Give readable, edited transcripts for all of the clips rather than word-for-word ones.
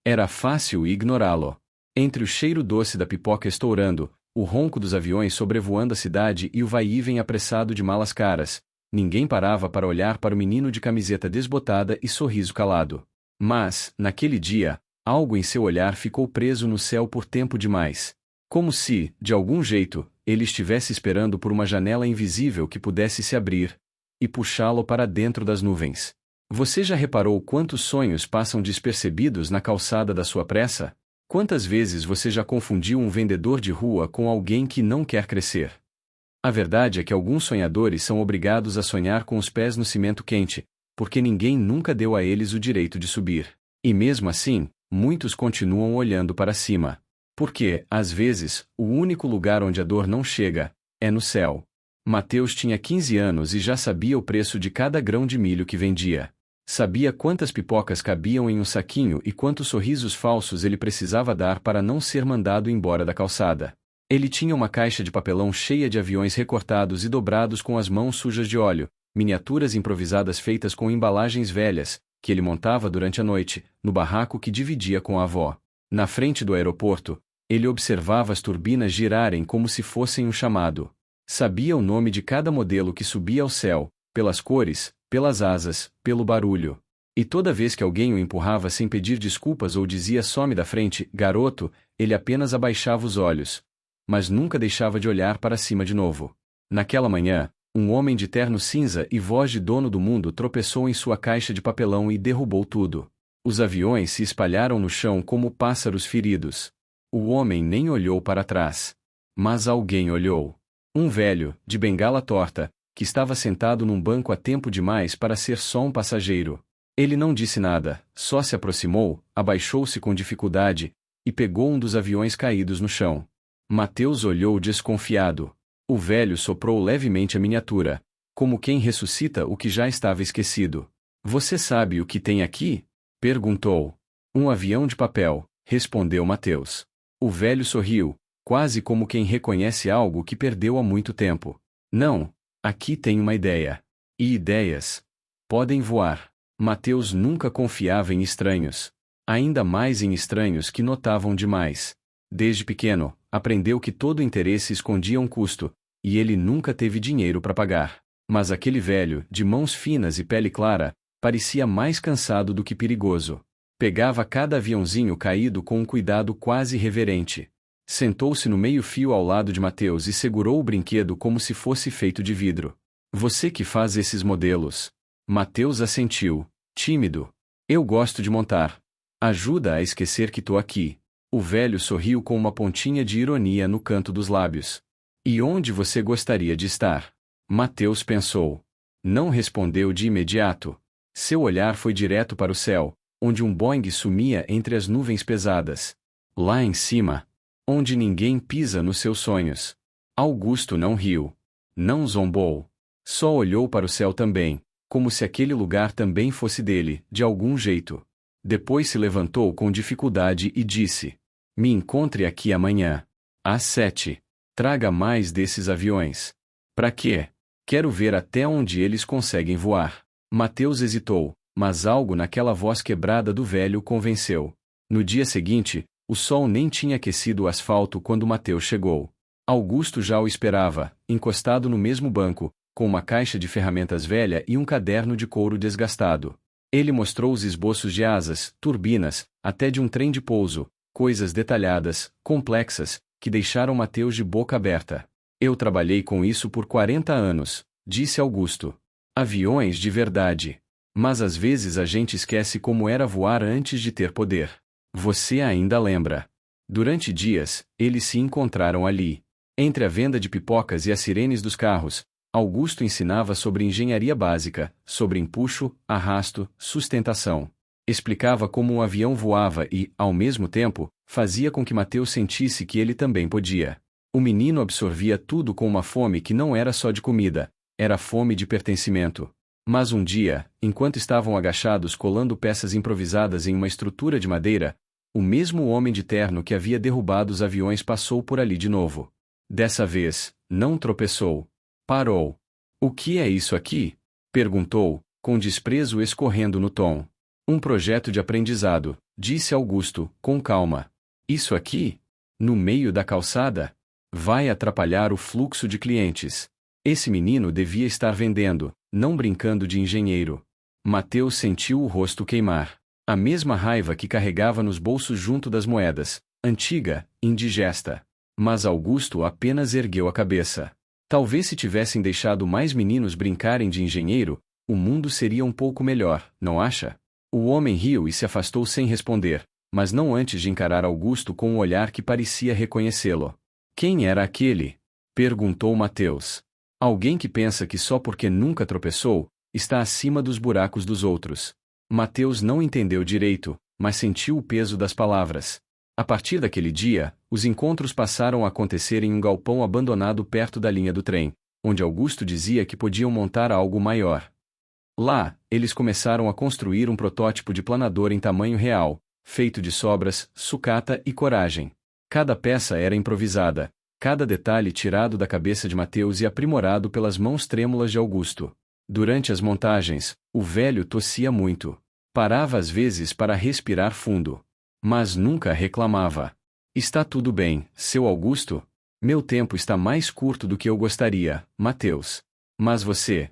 Era fácil ignorá-lo. Entre o cheiro doce da pipoca estourando, o ronco dos aviões sobrevoando a cidade e o vai-e-vem apressado de malas caras, ninguém parava para olhar para o menino de camiseta desbotada e sorriso calado. Mas, naquele dia, algo em seu olhar ficou preso no céu por tempo demais. Como se, de algum jeito, ele estivesse esperando por uma janela invisível que pudesse se abrir e puxá-lo para dentro das nuvens. Você já reparou quantos sonhos passam despercebidos na calçada da sua pressa? Quantas vezes você já confundiu um vendedor de rua com alguém que não quer crescer? A verdade é que alguns sonhadores são obrigados a sonhar com os pés no cimento quente, porque ninguém nunca deu a eles o direito de subir. E mesmo assim, muitos continuam olhando para cima. Porque, às vezes, o único lugar onde a dor não chega é no céu. Mateus tinha 15 anos e já sabia o preço de cada grão de milho que vendia. Sabia quantas pipocas cabiam em um saquinho e quantos sorrisos falsos ele precisava dar para não ser mandado embora da calçada. Ele tinha uma caixa de papelão cheia de aviões recortados e dobrados com as mãos sujas de óleo, miniaturas improvisadas feitas com embalagens velhas, que ele montava durante a noite, no barraco que dividia com a avó. Na frente do aeroporto, ele observava as turbinas girarem como se fossem um chamado. Sabia o nome de cada modelo que subia ao céu, pelas cores, pelas asas, pelo barulho. E toda vez que alguém o empurrava sem pedir desculpas ou dizia some da frente, garoto, ele apenas abaixava os olhos. Mas nunca deixava de olhar para cima de novo. Naquela manhã, um homem de terno cinza e voz de dono do mundo tropeçou em sua caixa de papelão e derrubou tudo. Os aviões se espalharam no chão como pássaros feridos. O homem nem olhou para trás. Mas alguém olhou. Um velho, de bengala torta, que estava sentado num banco há tempo demais para ser só um passageiro. Ele não disse nada, só se aproximou, abaixou-se com dificuldade, e pegou um dos aviões caídos no chão. Mateus olhou desconfiado. O velho soprou levemente a miniatura, como quem ressuscita o que já estava esquecido. Você sabe o que tem aqui? Perguntou. Um avião de papel, respondeu Mateus. O velho sorriu, quase como quem reconhece algo que perdeu há muito tempo. Não. Aqui tem uma ideia. E ideias podem voar. Mateus nunca confiava em estranhos. Ainda mais em estranhos que notavam demais. Desde pequeno, aprendeu que todo interesse escondia um custo, e ele nunca teve dinheiro para pagar. Mas aquele velho, de mãos finas e pele clara, parecia mais cansado do que perigoso. Pegava cada aviãozinho caído com um cuidado quase reverente. Sentou-se no meio-fio ao lado de Mateus e segurou o brinquedo como se fosse feito de vidro. Você que faz esses modelos? Mateus assentiu, tímido. Eu gosto de montar. Ajuda a esquecer que tô aqui. O velho sorriu com uma pontinha de ironia no canto dos lábios. E onde você gostaria de estar? Mateus pensou. Não respondeu de imediato. Seu olhar foi direto para o céu, onde um Boeing sumia entre as nuvens pesadas. Lá em cima, onde ninguém pisa nos seus sonhos. Augusto não riu. Não zombou. Só olhou para o céu também, como se aquele lugar também fosse dele, de algum jeito. Depois se levantou com dificuldade e disse: Me encontre aqui amanhã. Às 7. Traga mais desses aviões. Pra quê? Quero ver até onde eles conseguem voar. Mateus hesitou, mas algo naquela voz quebrada do velho o convenceu. No dia seguinte, o sol nem tinha aquecido o asfalto quando Mateus chegou. Augusto já o esperava, encostado no mesmo banco, com uma caixa de ferramentas velha e um caderno de couro desgastado. Ele mostrou os esboços de asas, turbinas, até de um trem de pouso, coisas detalhadas, complexas, que deixaram Mateus de boca aberta. Eu trabalhei com isso por 40 anos, disse Augusto. Aviões de verdade. Mas às vezes a gente esquece como era voar antes de ter poder. Você ainda lembra. Durante dias, eles se encontraram ali. Entre a venda de pipocas e as sirenes dos carros, Augusto ensinava sobre engenharia básica, sobre empuxo, arrasto, sustentação. Explicava como um avião voava e, ao mesmo tempo, fazia com que Mateus sentisse que ele também podia. O menino absorvia tudo com uma fome que não era só de comida, era fome de pertencimento. Mas um dia, enquanto estavam agachados colando peças improvisadas em uma estrutura de madeira, o mesmo homem de terno que havia derrubado os aviões passou por ali de novo. Dessa vez, não tropeçou. Parou. O que é isso aqui? Perguntou, com desprezo escorrendo no tom. Um projeto de aprendizado, disse Augusto, com calma. Isso aqui? No meio da calçada? Vai atrapalhar o fluxo de clientes. Esse menino devia estar vendendo, não brincando de engenheiro. Mateus sentiu o rosto queimar. A mesma raiva que carregava nos bolsos junto das moedas, antiga, indigesta. Mas Augusto apenas ergueu a cabeça. Talvez se tivessem deixado mais meninos brincarem de engenheiro, o mundo seria um pouco melhor, não acha? O homem riu e se afastou sem responder, mas não antes de encarar Augusto com um olhar que parecia reconhecê-lo. Quem era aquele? Perguntou Mateus. Alguém que pensa que só porque nunca tropeçou, está acima dos buracos dos outros. Mateus não entendeu direito, mas sentiu o peso das palavras. A partir daquele dia, os encontros passaram a acontecer em um galpão abandonado perto da linha do trem, onde Augusto dizia que podiam montar algo maior. Lá, eles começaram a construir um protótipo de planador em tamanho real, feito de sobras, sucata e coragem. Cada peça era improvisada, cada detalhe tirado da cabeça de Mateus e aprimorado pelas mãos trêmulas de Augusto. Durante as montagens, o velho tossia muito. Parava às vezes para respirar fundo. Mas nunca reclamava. Está tudo bem, seu Augusto? Meu tempo está mais curto do que eu gostaria, Mateus. Mas você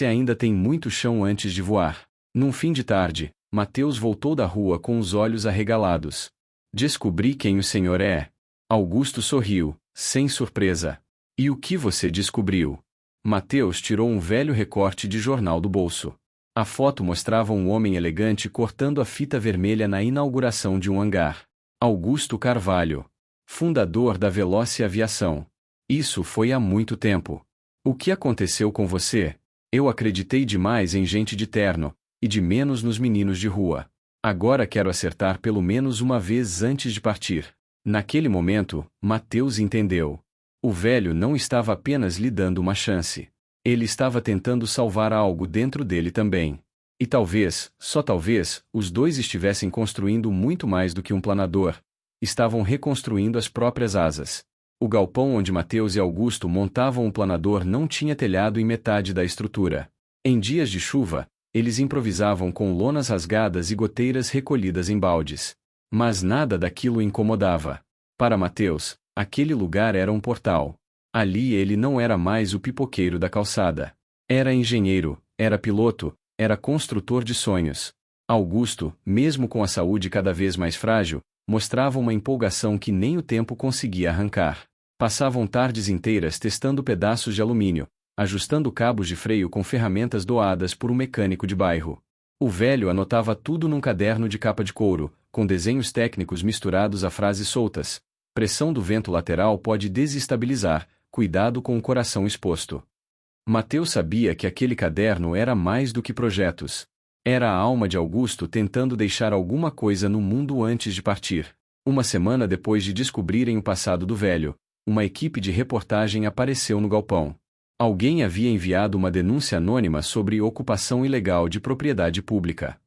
ainda tem muito chão antes de voar. Num fim de tarde, Mateus voltou da rua com os olhos arregalados. Descobri quem o senhor é. Augusto sorriu, sem surpresa. E o que você descobriu? Mateus tirou um velho recorte de jornal do bolso. A foto mostrava um homem elegante cortando a fita vermelha na inauguração de um hangar. Augusto Carvalho. Fundador da Veloce Aviação. Isso foi há muito tempo. O que aconteceu com você? Eu acreditei demais em gente de terno, e de menos nos meninos de rua. Agora quero acertar pelo menos uma vez antes de partir. Naquele momento, Mateus entendeu. O velho não estava apenas lhe dando uma chance. Ele estava tentando salvar algo dentro dele também. E talvez, só talvez, os dois estivessem construindo muito mais do que um planador. Estavam reconstruindo as próprias asas. O galpão onde Mateus e Augusto montavam um planador não tinha telhado em metade da estrutura. Em dias de chuva, eles improvisavam com lonas rasgadas e goteiras recolhidas em baldes. Mas nada daquilo o incomodava. Para Mateus, aquele lugar era um portal. Ali ele não era mais o pipoqueiro da calçada. Era engenheiro, era piloto, era construtor de sonhos. Augusto, mesmo com a saúde cada vez mais frágil, mostrava uma empolgação que nem o tempo conseguia arrancar. Passavam tardes inteiras testando pedaços de alumínio, ajustando cabos de freio com ferramentas doadas por um mecânico de bairro. O velho anotava tudo num caderno de capa de couro, com desenhos técnicos misturados a frases soltas. Pressão do vento lateral pode desestabilizar, cuidado com o coração exposto. Mateus sabia que aquele caderno era mais do que projetos. Era a alma de Augusto tentando deixar alguma coisa no mundo antes de partir. Uma semana depois de descobrirem o passado do velho, uma equipe de reportagem apareceu no galpão. Alguém havia enviado uma denúncia anônima sobre ocupação ilegal de propriedade pública.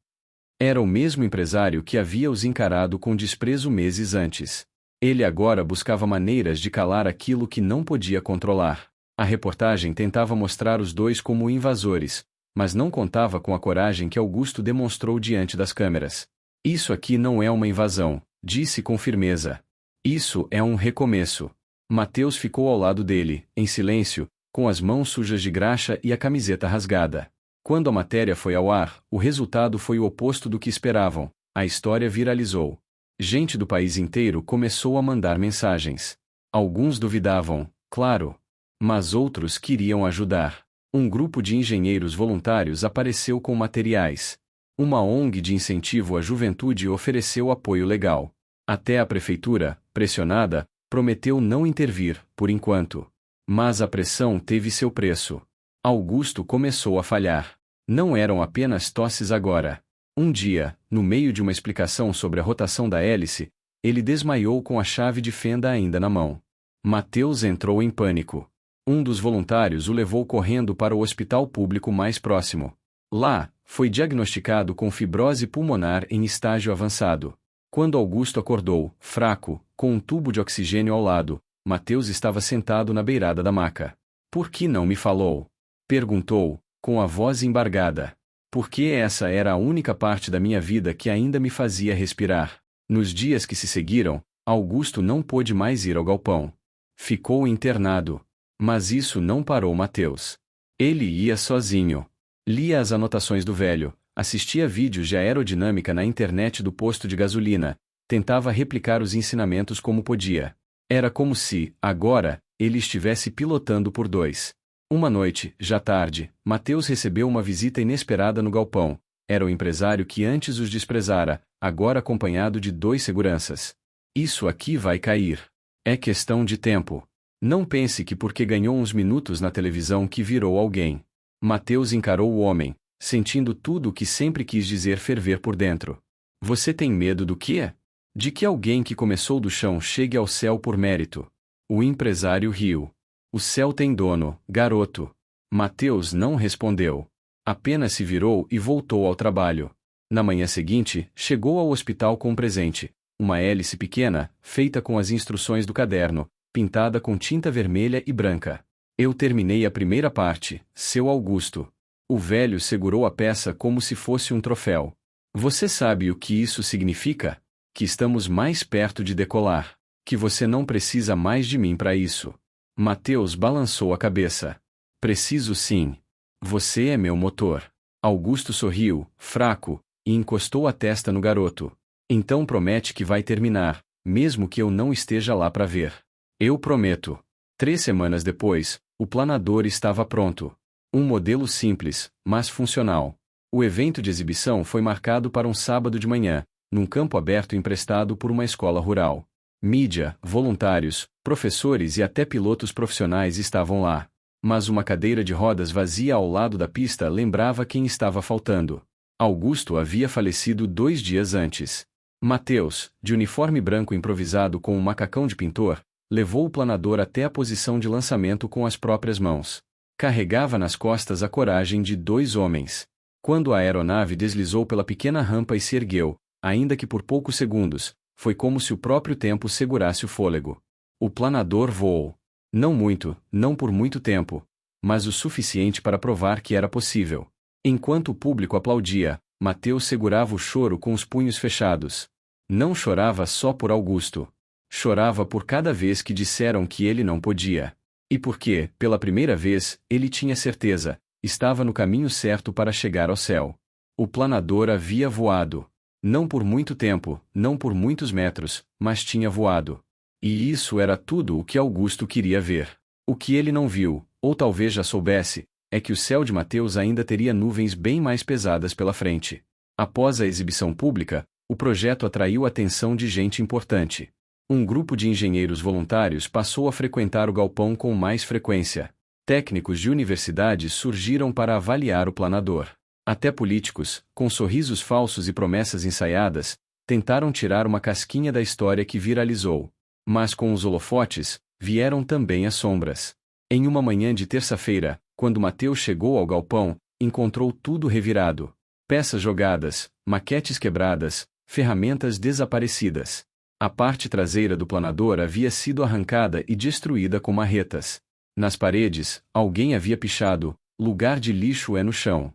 Era o mesmo empresário que havia os encarado com desprezo meses antes. Ele agora buscava maneiras de calar aquilo que não podia controlar. A reportagem tentava mostrar os dois como invasores, mas não contava com a coragem que Augusto demonstrou diante das câmeras. Isso aqui não é uma invasão, disse com firmeza. Isso é um recomeço. Mateus ficou ao lado dele, em silêncio, com as mãos sujas de graxa e a camiseta rasgada. Quando a matéria foi ao ar, o resultado foi o oposto do que esperavam. A história viralizou. Gente do país inteiro começou a mandar mensagens. Alguns duvidavam, claro. Mas outros queriam ajudar. Um grupo de engenheiros voluntários apareceu com materiais. Uma ONG de incentivo à juventude ofereceu apoio legal. Até a prefeitura, pressionada, prometeu não intervir, por enquanto. Mas a pressão teve seu preço. Augusto começou a falhar. Não eram apenas tosses agora. Um dia, no meio de uma explicação sobre a rotação da hélice, ele desmaiou com a chave de fenda ainda na mão. Mateus entrou em pânico. Um dos voluntários o levou correndo para o hospital público mais próximo. Lá, foi diagnosticado com fibrose pulmonar em estágio avançado. Quando Augusto acordou, fraco, com um tubo de oxigênio ao lado, Mateus estava sentado na beirada da maca. "Por que não me falou?" perguntou, com a voz embargada. Porque essa era a única parte da minha vida que ainda me fazia respirar. Nos dias que se seguiram, Augusto não pôde mais ir ao galpão. Ficou internado. Mas isso não parou Mateus. Ele ia sozinho. Lia as anotações do velho, assistia vídeos de aerodinâmica na internet do posto de gasolina, tentava replicar os ensinamentos como podia. Era como se, agora, ele estivesse pilotando por dois. Uma noite, já tarde, Mateus recebeu uma visita inesperada no galpão. Era o empresário que antes os desprezara, agora acompanhado de 2 seguranças. Isso aqui vai cair. É questão de tempo. Não pense que porque ganhou uns minutos na televisão que virou alguém. Mateus encarou o homem, sentindo tudo o que sempre quis dizer ferver por dentro. Você tem medo do quê? De que alguém que começou do chão chegue ao céu por mérito. O empresário riu. O céu tem dono, garoto. Mateus não respondeu. Apenas se virou e voltou ao trabalho. Na manhã seguinte, chegou ao hospital com um presente. Uma hélice pequena, feita com as instruções do caderno, pintada com tinta vermelha e branca. Eu terminei a primeira parte, seu Augusto. O velho segurou a peça como se fosse um troféu. Você sabe o que isso significa? Que estamos mais perto de decolar. Que você não precisa mais de mim para isso. Mateus balançou a cabeça. Preciso sim. Você é meu motor. Augusto sorriu, fraco, e encostou a testa no garoto. Então promete que vai terminar, mesmo que eu não esteja lá para ver. Eu prometo. 3 semanas depois, o planador estava pronto. Um modelo simples, mas funcional. O evento de exibição foi marcado para um sábado de manhã, num campo aberto emprestado por uma escola rural. Mídia, voluntários, professores e até pilotos profissionais estavam lá. Mas uma cadeira de rodas vazia ao lado da pista lembrava quem estava faltando. Augusto havia falecido 2 dias antes. Mateus, de uniforme branco improvisado com um macacão de pintor, levou o planador até a posição de lançamento com as próprias mãos. Carregava nas costas a coragem de 2 homens. Quando a aeronave deslizou pela pequena rampa e se ergueu, ainda que por poucos segundos, foi como se o próprio tempo segurasse o fôlego. O planador voou. Não muito, não por muito tempo, mas o suficiente para provar que era possível. Enquanto o público aplaudia, Mateus segurava o choro com os punhos fechados. Não chorava só por Augusto. Chorava por cada vez que disseram que ele não podia. E porque, pela primeira vez, ele tinha certeza, estava no caminho certo para chegar ao céu. O planador havia voado. Não por muito tempo, não por muitos metros, mas tinha voado. E isso era tudo o que Augusto queria ver. O que ele não viu, ou talvez já soubesse, é que o céu de Mateus ainda teria nuvens bem mais pesadas pela frente. Após a exibição pública, o projeto atraiu a atenção de gente importante. Um grupo de engenheiros voluntários passou a frequentar o galpão com mais frequência. Técnicos de universidades surgiram para avaliar o planador. Até políticos, com sorrisos falsos e promessas ensaiadas, tentaram tirar uma casquinha da história que viralizou. Mas com os holofotes, vieram também as sombras. Em uma manhã de terça-feira, quando Mateus chegou ao galpão, encontrou tudo revirado. Peças jogadas, maquetes quebradas, ferramentas desaparecidas. A parte traseira do planador havia sido arrancada e destruída com marretas. Nas paredes, alguém havia pichado: lugar de lixo é no chão.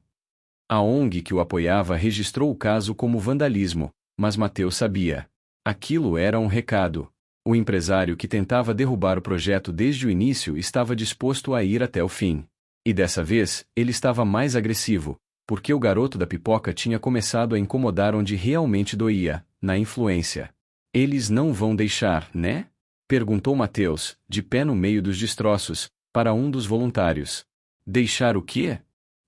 A ONG que o apoiava registrou o caso como vandalismo, mas Mateus sabia. Aquilo era um recado. O empresário que tentava derrubar o projeto desde o início estava disposto a ir até o fim. E dessa vez, ele estava mais agressivo, porque o garoto da pipoca tinha começado a incomodar onde realmente doía, na influência. Eles não vão deixar, né? Perguntou Mateus, de pé no meio dos destroços, para um dos voluntários. Deixar o quê?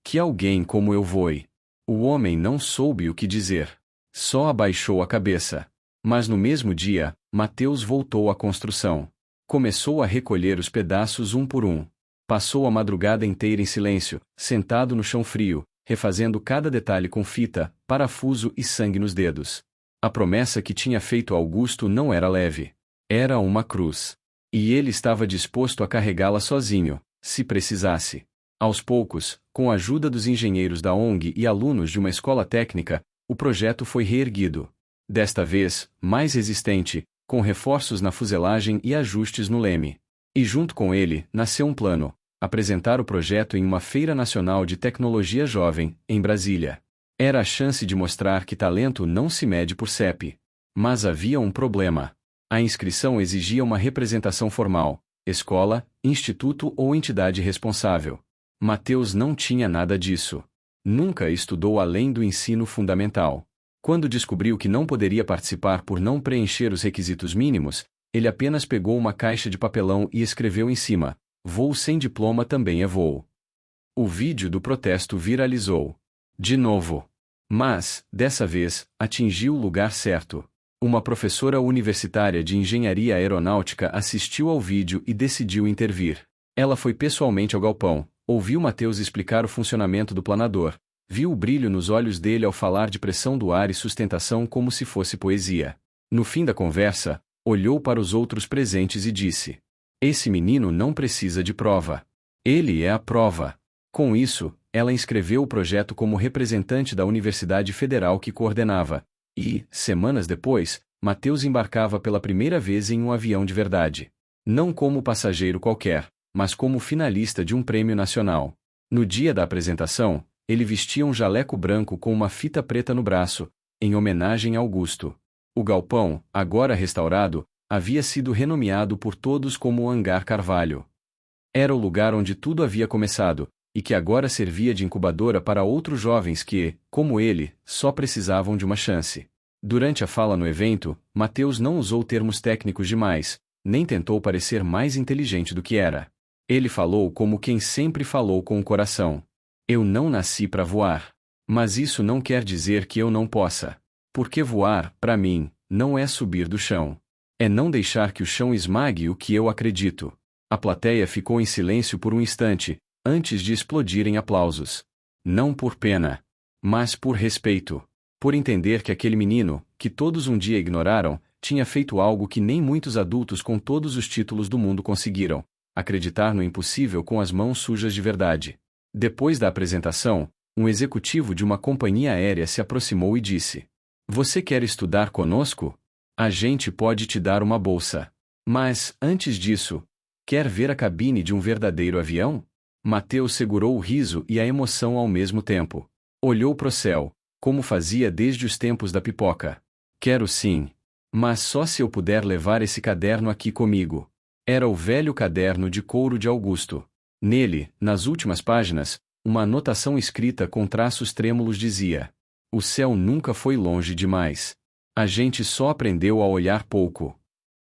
Que alguém como eu voe. O homem não soube o que dizer. Só abaixou a cabeça. Mas no mesmo dia, Mateus voltou à construção. Começou a recolher os pedaços um por um. Passou a madrugada inteira em silêncio, sentado no chão frio, refazendo cada detalhe com fita, parafuso e sangue nos dedos. A promessa que tinha feito a Augusto não era leve. Era uma cruz. E ele estava disposto a carregá-la sozinho, se precisasse. Aos poucos, com a ajuda dos engenheiros da ONG e alunos de uma escola técnica, o projeto foi reerguido. Desta vez, mais resistente, com reforços na fuselagem e ajustes no leme. E junto com ele, nasceu um plano: apresentar o projeto em uma feira nacional de tecnologia jovem, em Brasília. Era a chance de mostrar que talento não se mede por CEP. Mas havia um problema. A inscrição exigia uma representação formal, escola, instituto ou entidade responsável. Mateus não tinha nada disso. Nunca estudou além do ensino fundamental. Quando descobriu que não poderia participar por não preencher os requisitos mínimos, ele apenas pegou uma caixa de papelão e escreveu em cima: "Voo sem diploma também é voo." O vídeo do protesto viralizou. De novo. Mas, dessa vez, atingiu o lugar certo. Uma professora universitária de engenharia aeronáutica assistiu ao vídeo e decidiu intervir. Ela foi pessoalmente ao galpão, ouviu Mateus explicar o funcionamento do planador, viu o brilho nos olhos dele ao falar de pressão do ar e sustentação como se fosse poesia. No fim da conversa, olhou para os outros presentes e disse: "Esse menino não precisa de prova. Ele é a prova." Com isso, ela inscreveu o projeto como representante da Universidade Federal que coordenava, e, semanas depois, Mateus embarcava pela primeira vez em um avião de verdade. Não como passageiro qualquer, mas como finalista de um prêmio nacional. No dia da apresentação, ele vestia um jaleco branco com uma fita preta no braço, em homenagem a Augusto. O galpão, agora restaurado, havia sido renomeado por todos como o Hangar Carvalho. Era o lugar onde tudo havia começado, e que agora servia de incubadora para outros jovens que, como ele, só precisavam de uma chance. Durante a fala no evento, Mateus não usou termos técnicos demais, nem tentou parecer mais inteligente do que era. Ele falou como quem sempre falou com o coração. "Eu não nasci para voar. Mas isso não quer dizer que eu não possa. Porque voar, para mim, não é subir do chão. É não deixar que o chão esmague o que eu acredito." A plateia ficou em silêncio por um instante, antes de explodir em aplausos. Não por pena, mas por respeito. Por entender que aquele menino, que todos um dia ignoraram, tinha feito algo que nem muitos adultos com todos os títulos do mundo conseguiram: acreditar no impossível com as mãos sujas de verdade. Depois da apresentação, um executivo de uma companhia aérea se aproximou e disse: "Você quer estudar conosco? A gente pode te dar uma bolsa. Mas, antes disso, quer ver a cabine de um verdadeiro avião?" Mateus segurou o riso e a emoção ao mesmo tempo. Olhou pro céu, como fazia desde os tempos da pipoca. "Quero sim. Mas só se eu puder levar esse caderno aqui comigo." Era o velho caderno de couro de Augusto. Nele, nas últimas páginas, uma anotação escrita com traços trêmulos dizia: "O céu nunca foi longe demais. A gente só aprendeu a olhar pouco."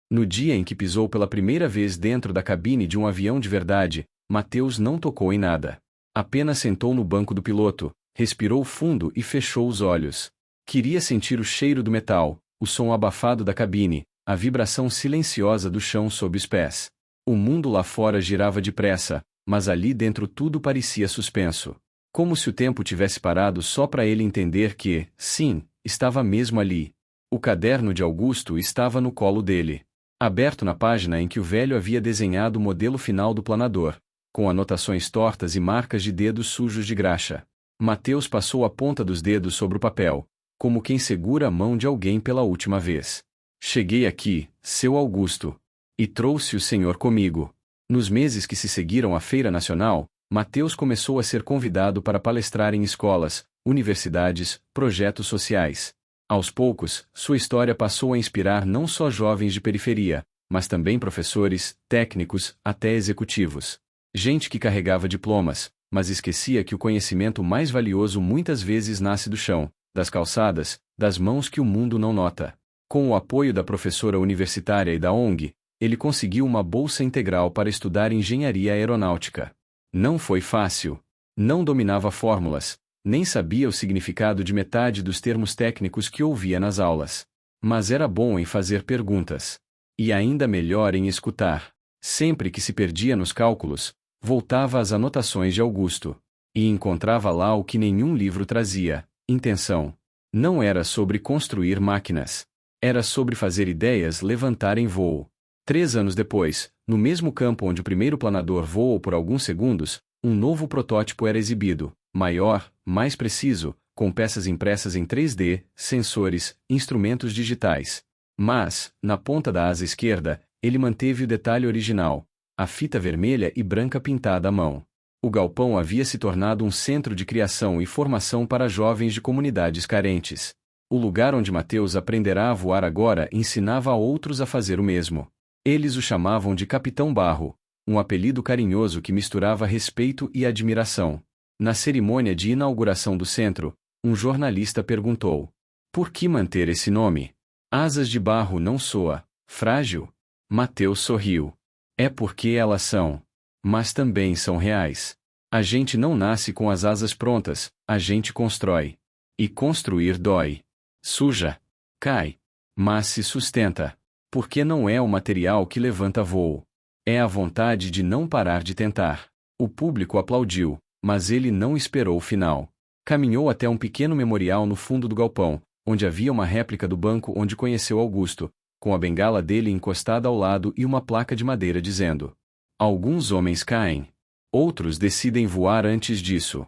No dia em que pisou pela primeira vez dentro da cabine de um avião de verdade, Mateus não tocou em nada. Apenas sentou no banco do piloto, respirou fundo e fechou os olhos. Queria sentir o cheiro do metal, o som abafado da cabine, a vibração silenciosa do chão sob os pés. O mundo lá fora girava depressa, mas ali dentro tudo parecia suspenso. Como se o tempo tivesse parado só para ele entender que, sim, estava mesmo ali. O caderno de Augusto estava no colo dele, aberto na página em que o velho havia desenhado o modelo final do planador, com anotações tortas e marcas de dedos sujos de graxa. Mateus passou a ponta dos dedos sobre o papel, como quem segura a mão de alguém pela última vez. "Cheguei aqui, seu Augusto. E trouxe o senhor comigo." Nos meses que se seguiram à Feira Nacional, Mateus começou a ser convidado para palestrar em escolas, universidades, projetos sociais. Aos poucos, sua história passou a inspirar não só jovens de periferia, mas também professores, técnicos, até executivos. Gente que carregava diplomas, mas esquecia que o conhecimento mais valioso muitas vezes nasce do chão, das calçadas, das mãos que o mundo não nota. Com o apoio da professora universitária e da ONG, ele conseguiu uma bolsa integral para estudar engenharia aeronáutica. Não foi fácil. Não dominava fórmulas, nem sabia o significado de metade dos termos técnicos que ouvia nas aulas. Mas era bom em fazer perguntas. E ainda melhor em escutar. Sempre que se perdia nos cálculos, voltava às anotações de Augusto. E encontrava lá o que nenhum livro trazia: intenção. Não era sobre construir máquinas. Era sobre fazer ideias levantarem voo. 3 anos depois, no mesmo campo onde o primeiro planador voou por alguns segundos, um novo protótipo era exibido, maior, mais preciso, com peças impressas em 3D, sensores, instrumentos digitais. Mas, na ponta da asa esquerda, ele manteve o detalhe original: a fita vermelha e branca pintada à mão. O galpão havia se tornado um centro de criação e formação para jovens de comunidades carentes. O lugar onde Mateus aprenderá a voar agora ensinava a outros a fazer o mesmo. Eles o chamavam de Capitão Barro, um apelido carinhoso que misturava respeito e admiração. Na cerimônia de inauguração do centro, um jornalista perguntou: por que manter esse nome? Asas de barro não soa frágil? Mateus sorriu. É porque elas são. Mas também são reais. A gente não nasce com as asas prontas, a gente constrói. E construir dói. Suja. Cai. Mas se sustenta. Porque não é o material que levanta voo. É a vontade de não parar de tentar. O público aplaudiu, mas ele não esperou o final. Caminhou até um pequeno memorial no fundo do galpão, onde havia uma réplica do banco onde conheceu Augusto, com a bengala dele encostada ao lado e uma placa de madeira dizendo: alguns homens caem. Outros decidem voar antes disso.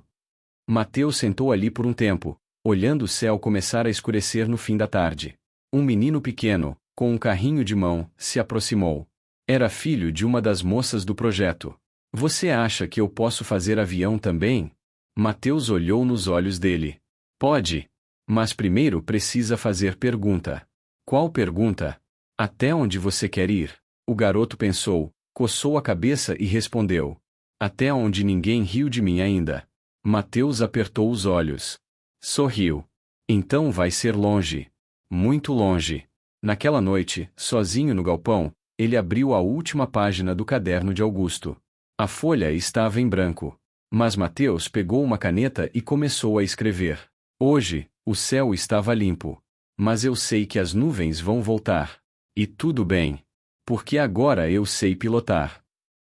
Mateus sentou ali por um tempo, olhando o céu começar a escurecer no fim da tarde. Um menino pequeno, com um carrinho de mão, se aproximou. Era filho de uma das moças do projeto. Você acha que eu posso fazer avião também? Mateus olhou nos olhos dele. Pode. Mas primeiro precisa fazer pergunta. Qual pergunta? Até onde você quer ir? O garoto pensou, coçou a cabeça e respondeu: até onde ninguém riu de mim ainda. Mateus apertou os olhos. Sorriu. Então vai ser longe. Muito longe. Naquela noite, sozinho no galpão, ele abriu a última página do caderno de Augusto. A folha estava em branco. Mas Mateus pegou uma caneta e começou a escrever. Hoje, o céu estava limpo. Mas eu sei que as nuvens vão voltar. E tudo bem. Porque agora eu sei pilotar.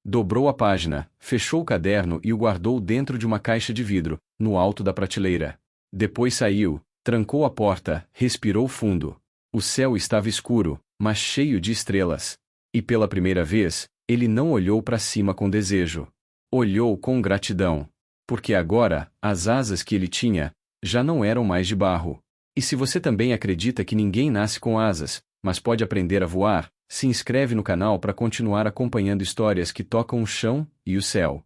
Dobrou a página, fechou o caderno e o guardou dentro de uma caixa de vidro, no alto da prateleira. Depois saiu, trancou a porta, respirou fundo. O céu estava escuro, mas cheio de estrelas. E pela primeira vez, ele não olhou para cima com desejo. Olhou com gratidão. Porque agora, as asas que ele tinha, já não eram mais de barro. E se você também acredita que ninguém nasce com asas, mas pode aprender a voar, se inscreve no canal para continuar acompanhando histórias que tocam o chão e o céu.